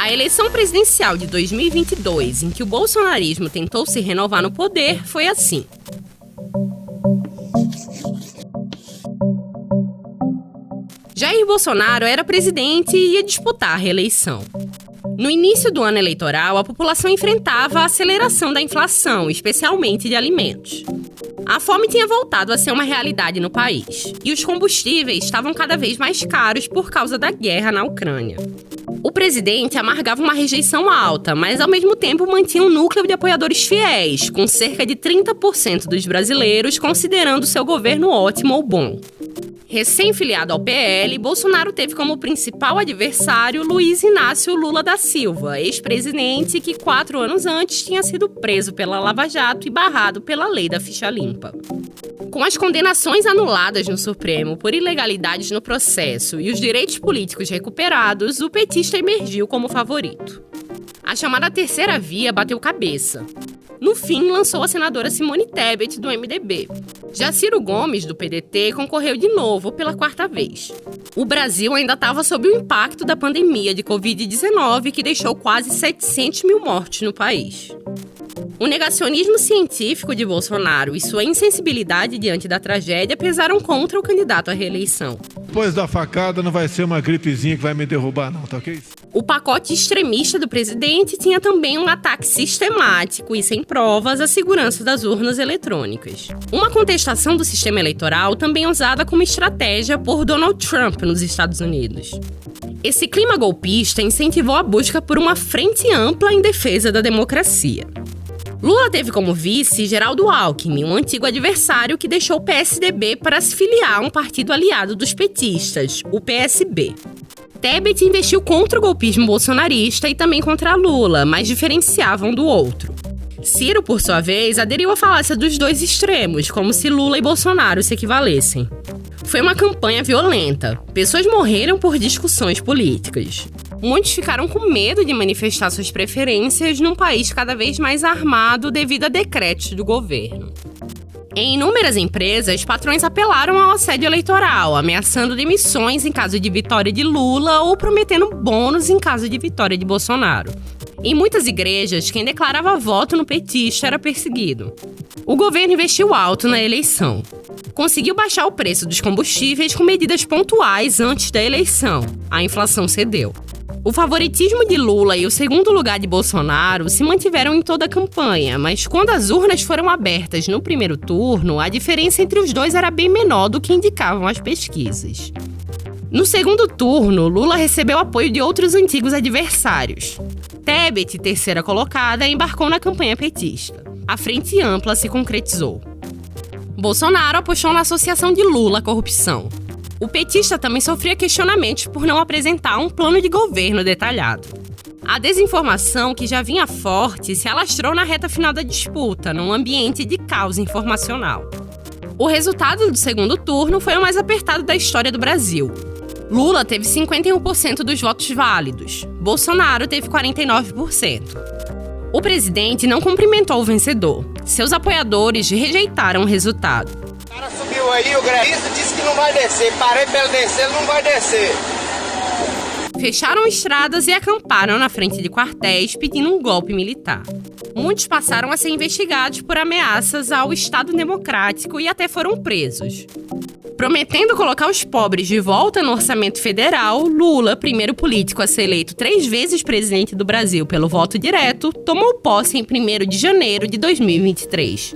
A eleição presidencial de 2022, em que o bolsonarismo tentou se renovar no poder, foi assim. Jair Bolsonaro era presidente e ia disputar a reeleição. No início do ano eleitoral, a população enfrentava a aceleração da inflação, especialmente de alimentos. A fome tinha voltado a ser uma realidade no país, e os combustíveis estavam cada vez mais caros por causa da guerra na Ucrânia. O presidente amargava uma rejeição alta, mas ao mesmo tempo mantinha um núcleo de apoiadores fiéis, com cerca de 30% dos brasileiros considerando seu governo ótimo ou bom. Recém-filiado ao PL, Bolsonaro teve como principal adversário Luiz Inácio Lula da Silva, ex-presidente que 4 anos antes tinha sido preso pela Lava Jato e barrado pela lei da ficha limpa. Com as condenações anuladas no Supremo por ilegalidades no processo e os direitos políticos recuperados, o petista emergiu como favorito. A chamada terceira via bateu cabeça. No fim, lançou a senadora Simone Tebet, do MDB. Já Ciro Gomes, do PDT, concorreu de novo pela 4ª vez. O Brasil ainda estava sob o impacto da pandemia de Covid-19, que deixou quase 700 mil mortes no país. O negacionismo científico de Bolsonaro e sua insensibilidade diante da tragédia pesaram contra o candidato à reeleição. Depois da facada não vai ser uma gripezinha que vai me derrubar não, tá ok? O pacote extremista do presidente tinha também um ataque sistemático e sem provas à segurança das urnas eletrônicas. Uma contestação do sistema eleitoral também usada como estratégia por Donald Trump nos Estados Unidos. Esse clima golpista incentivou a busca por uma frente ampla em defesa da democracia. Lula teve como vice Geraldo Alckmin, um antigo adversário que deixou o PSDB para se filiar a um partido aliado dos petistas, o PSB. Tebet investiu contra o golpismo bolsonarista e também contra Lula, mas diferenciava um do outro. Ciro, por sua vez, aderiu à falácia dos dois extremos, como se Lula e Bolsonaro se equivalessem. Foi uma campanha violenta. Pessoas morreram por discussões políticas. Muitos ficaram com medo de manifestar suas preferências num país cada vez mais armado devido a decretos do governo. Em inúmeras empresas, patrões apelaram ao assédio eleitoral, ameaçando demissões em caso de vitória de Lula ou prometendo bônus em caso de vitória de Bolsonaro. Em muitas igrejas, quem declarava voto no petista era perseguido. O governo investiu alto na eleição. Conseguiu baixar o preço dos combustíveis com medidas pontuais antes da eleição. A inflação cedeu. O favoritismo de Lula e o segundo lugar de Bolsonaro se mantiveram em toda a campanha, mas quando as urnas foram abertas no primeiro turno, a diferença entre os dois era bem menor do que indicavam as pesquisas. No segundo turno, Lula recebeu apoio de outros antigos adversários. Tebet, terceira colocada, embarcou na campanha petista. A frente ampla se concretizou. Bolsonaro apostou na associação de Lula à corrupção. O petista também sofria questionamentos por não apresentar um plano de governo detalhado. A desinformação, que já vinha forte, se alastrou na reta final da disputa, num ambiente de caos informacional. O resultado do segundo turno foi o mais apertado da história do Brasil. Lula teve 51% dos votos válidos. Bolsonaro teve 49%. O presidente não cumprimentou o vencedor. Seus apoiadores rejeitaram o resultado. O cara subiu aí, o grevista disse que não vai descer. Parei pra ele descer, ele não vai descer. Fecharam estradas e acamparam na frente de quartéis pedindo um golpe militar. Muitos passaram a ser investigados por ameaças ao Estado Democrático e até foram presos. Prometendo colocar os pobres de volta no orçamento federal, Lula, primeiro político a ser eleito 3 vezes presidente do Brasil pelo voto direto, tomou posse em 1º de janeiro de 2023.